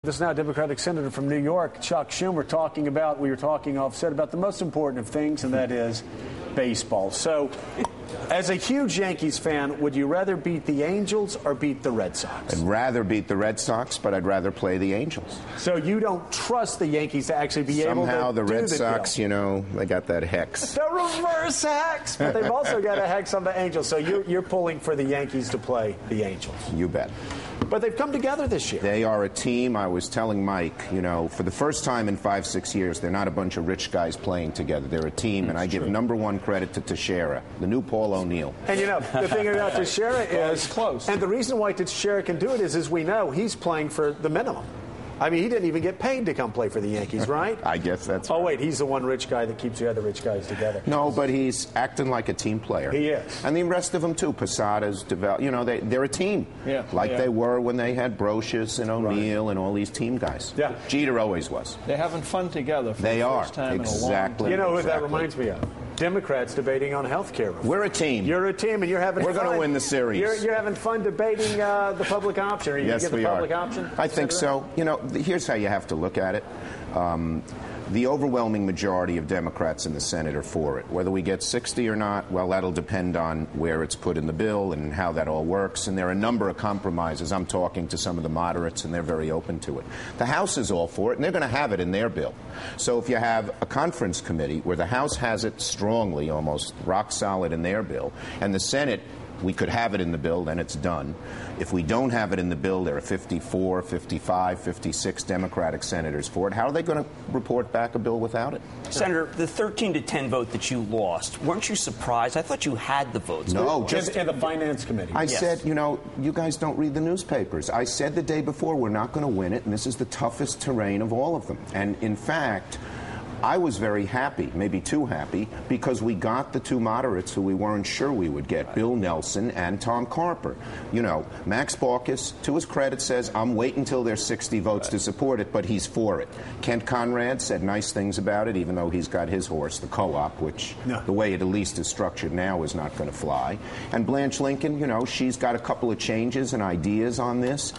This is now Democratic Senator from New York, Chuck Schumer, talking about, we were talking offset about the most important of things, and that is baseball. So, as a huge Yankees fan, would you rather beat the Angels or beat the Red Sox? I'd rather beat the Red Sox, but I'd rather play the Angels. So you don't trust the Yankees to actually be able to Somehow the do Red the Sox, deal. you know, they got that hex. The reverse hex! But they've also got a hex on the Angels. So you're pulling for the Yankees to play the Angels. You bet. But they've come together this year. They are a team. I was telling Mike, you know, for the first time in 5-6 years, they're not a bunch of rich guys playing together. They're a team, and I give number one credit to Teixeira, the new Paul O'Neill. And, you know, the thing about Teixeira is, close. And the reason why Teixeira can do it is, as we know, he's playing for the minimum. I mean, he didn't even get paid to come play for the Yankees, right? I guess that's Oh, right. wait, he's the one rich guy that keeps the other rich guys together. No, but he's acting like a team player. He is. And the rest of them, too. Posada's developed. You know, they're a team. Yeah. Like they were when they had Brocious and O'Neill and all these team guys. Yeah. Jeter always was. They're having fun together for They the are. first time Exactly. in a long time. You know who that Exactly. reminds me of? Democrats debating on health care reform. We're a team. You're a team, and you're having We're fun. going to win the series. You're having fun debating the public option. Are you Yes, going to we get the are. public option? I think so. You know, here's how you have to look at it. The overwhelming majority of Democrats in the Senate are for it. Whether we get 60 or not, well, that'll depend on where it's put in the bill and how that all works. And there are a number of compromises. I'm talking to some of the moderates, and they're very open to it. The House is all for it, and they're going to have it in their bill. So if you have a conference committee where the House has it strongly, almost rock solid in their bill, and the Senate, we could have it in the bill, then it's done. If we don't have it in the bill, there are 54, 55, 56 Democratic senators for it. How are they going to report back a bill without it? Senator, the 13-10 vote that you lost, weren't you surprised? I thought you had the votes. No, just in the Finance Committee. I said, you know, you guys don't read the newspapers. I said the day before, we're not going to win it, and this is the toughest terrain of all of them. And in fact, I was very happy, maybe too happy, because we got the two moderates who we weren't sure we would get, Bill Nelson and Tom Carper. You know, Max Baucus, to his credit, says, I'm waiting until there's 60 votes to support it, but he's for it. Kent Conrad said nice things about it, even though he's got his horse, the co-op, which the way it at least is structured now is not going to fly. And Blanche Lincoln, you know, she's got a couple of changes and ideas on this.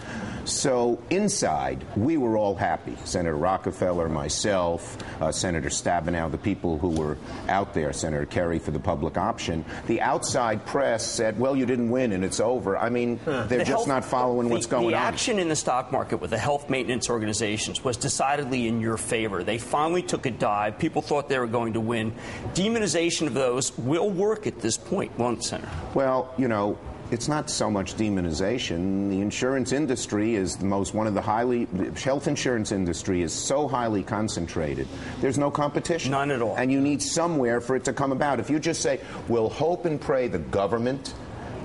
So inside, we were all happy. Senator Rockefeller, myself, Senator Stabenow, the people who were out there, Senator Kerry for the public option. The outside press said, well, you didn't win and it's over. I mean, they're just not following what's going on. The action in the stock market with the health maintenance organizations was decidedly in your favor. They finally took a dive. People thought they were going to win. Demonization of those will work at this point, won't it, Senator? Well, you know, it's not so much demonization. The insurance industry is the health insurance industry is so highly concentrated. There's no competition. None at all. And you need somewhere for it to come about. If you just say, we'll hope and pray the government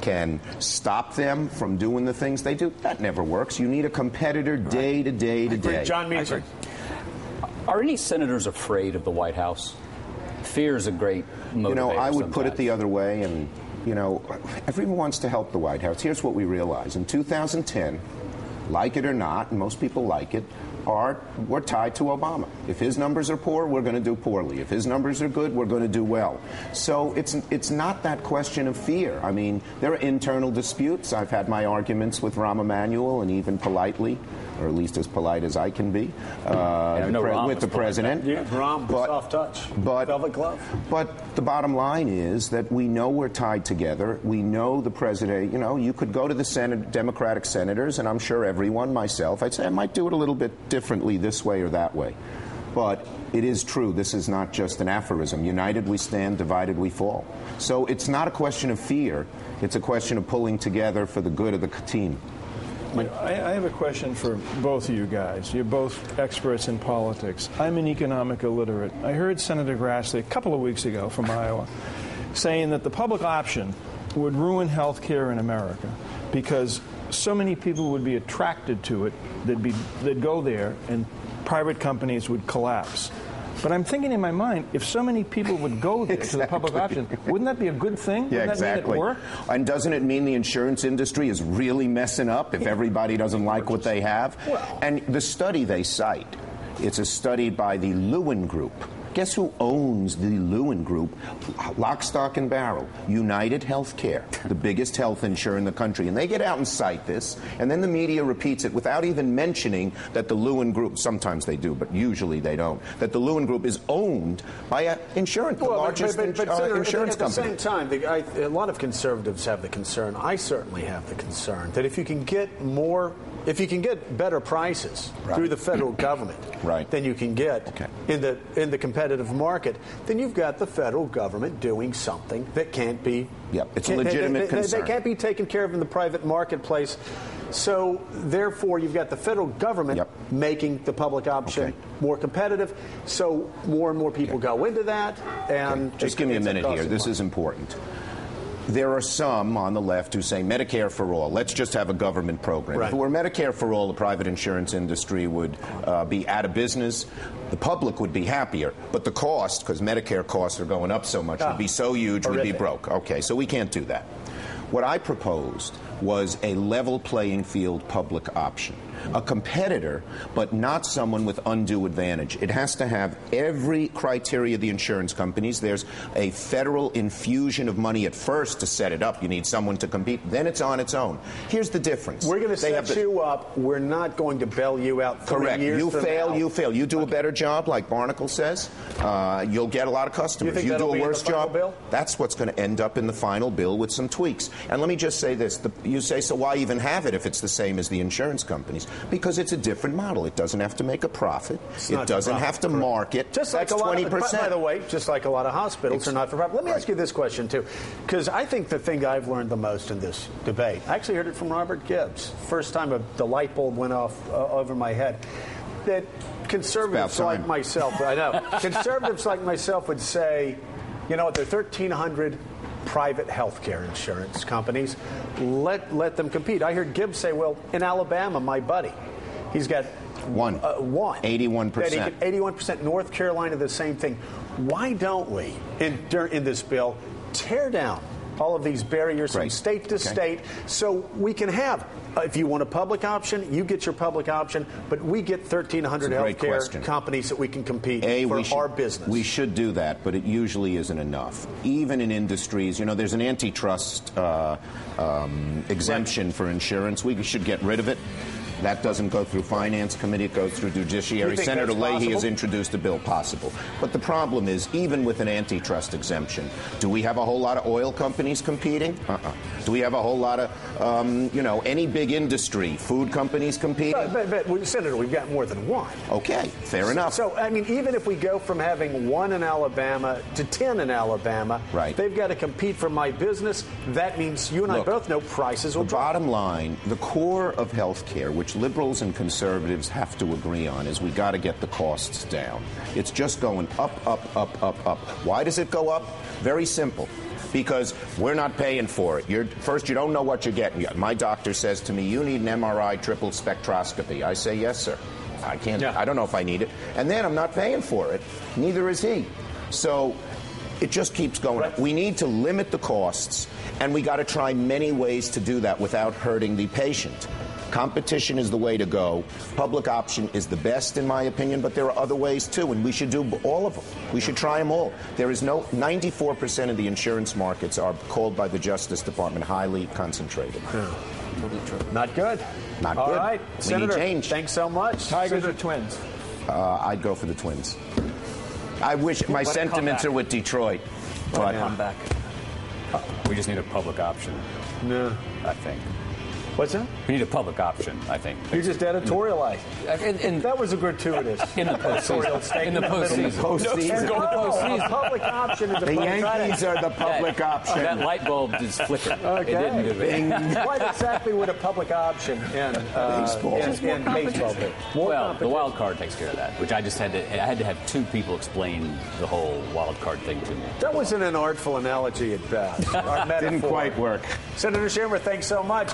can stop them from doing the things they do, that never works. You need a competitor day to day to day. John Meacham. Are any senators afraid of the White House? Fear is a great motivator. You know, I would put it sometimes. the other way, and you know, everyone wants to help the White House. Here's what we realize. In 2010, like it or not, and most people like it, we're tied to Obama. If his numbers are poor, we're going to do poorly. If his numbers are good, we're going to do well. So it's not that question of fear. I mean, there are internal disputes. I've had my arguments with Rahm Emanuel, and even politely, or at least as polite as I can be, with the president. Yeah, Rahm, soft touch, velvet glove. But the bottom line is that we know we're tied together. We know the president, you know, you could go to the Senate, Democratic senators, and I'm sure everyone, myself, I'd say I might do it a little bit differently this way or that way. But it is true, this is not just an aphorism. United we stand, divided we fall. So it's not a question of fear. It's a question of pulling together for the good of the team. I have a question for both of you guys. You're both experts in politics. I'm an economic illiterate. I heard Senator Grassley a couple of weeks ago from Iowa saying that the public option would ruin health care in America because so many people would be attracted to it, they'd go there, and private companies would collapse. But I'm thinking in my mind, if so many people would go there to the public option, wouldn't that be a good thing? Yeah, wouldn't that exactly. mean it worked? And doesn't it mean the insurance industry is really messing up if everybody doesn't like what they have? And the study they cite, it's a study by the Lewin Group. Guess who owns the Lewin Group? Lock, stock, and barrel. United Healthcare, the biggest health insurer in the country. And they get out and cite this, and then the media repeats it without even mentioning that the Lewin Group, sometimes they do, but usually they don't, that the Lewin Group is owned by an insurance, the largest insurance company. At the same time, a lot of conservatives have the concern, I certainly have the concern, that if you can get better prices through the federal government than you can get in the competitive market, then you've got the federal government doing something that can't be. It's a legitimate concern. They can't be taken care of in the private marketplace. So, therefore, you've got the federal government making the public option more competitive. So more and more people go into that. And just give me a minute here. This is important. There are some on the left who say Medicare for all. Let's just have a government program. If it were Medicare for all, the private insurance industry would be out of business. The public would be happier. But the cost, because Medicare costs are going up so much, would be so huge we'd be broke. Okay, so we can't do that. What I proposed was a level playing field public option. A competitor, but not someone with undue advantage. It has to have every criteria of the insurance companies. There's a federal infusion of money at first to set it up. You need someone to compete. Then it's on its own. Here's the difference. We're going to set you up. We're not going to bail you out 3 years You from fail, now. you fail. You do a better job, like Barnacle says, you'll get a lot of customers. You do a worse job, that's what's going to end up in the final bill with some tweaks. And let me just say this. You say, so why even have it if it's the same as the insurance companies? Because it's a different model. It doesn't have to make a profit. It doesn't have to market. Just like that's 20%. By the way, just like a lot of hospitals are not for profit. Let me ask you this question, too, because I think the thing I've learned the most in this debate, I actually heard it from Robert Gibbs. First time the light bulb went off over my head. That conservatives like myself, I know, conservatives like myself would say, you know, there are 1,300 private health care insurance companies. Let them compete. I heard Gibbs say, well, in Alabama, my buddy, he's got one. 81%. 81%. North Carolina, the same thing. Why don't we, in this bill, tear down all of these barriers from state to state so we can have, if you want a public option, you get your public option, but we get 1,300 healthcare companies that we can compete for our business. We should do that, but it usually isn't enough. Even in industries, you know, there's an antitrust exemption for insurance. We should get rid of it. That doesn't go through Finance Committee. It goes through Judiciary. Senator Leahy has introduced a bill possible. But the problem is, even with an antitrust exemption, do we have a whole lot of oil companies competing? Do we have a whole lot of, any big industry, food companies competing? But Senator, we've got more than one. Okay, fair enough. So, I mean, even if we go from having 1 in Alabama to 10 in Alabama, they've got to compete for my business. That means you and I both know prices will drop. The bottom line, the core of health care, which liberals and conservatives have to agree on, is we got to get the costs down. It's just going up, up, up, up, up. Why does it go up? Very simple. Because we're not paying for it. First, you don't know what you're getting. My doctor says to me, you need an MRI triple spectroscopy. I say, yes, sir. I can't. I don't know if I need it. And then I'm not paying for it. Neither is he. So it just keeps going up. We need to limit the costs, and we got to try many ways to do that without hurting the patient. Competition is the way to go. Public option is the best, in my opinion, but there are other ways, too, and we should do all of them. We should try them all. There is 94% of the insurance markets are called by the Justice Department highly concentrated. Not good. Not good. All right. Senator, change. Thanks so much. Tigers or Twins? I'd go for the Twins. I wish my sentiments are with Detroit. But come back. We just need a public option. No. I think. What's that? We need a public option, I think. You just editorialized. That was a gratuitous in the postseason. In the postseason. A public option is a The Yankees are the public option. That light bulb just flickered. Okay. It didn't do it. What exactly would a public option in baseball? In baseball be? Well, the wild card takes care of that, which I had to have 2 people explain the whole wild card thing to me. That wasn't an artful analogy at best. Didn't quite work. Senator Schumer, thanks so much.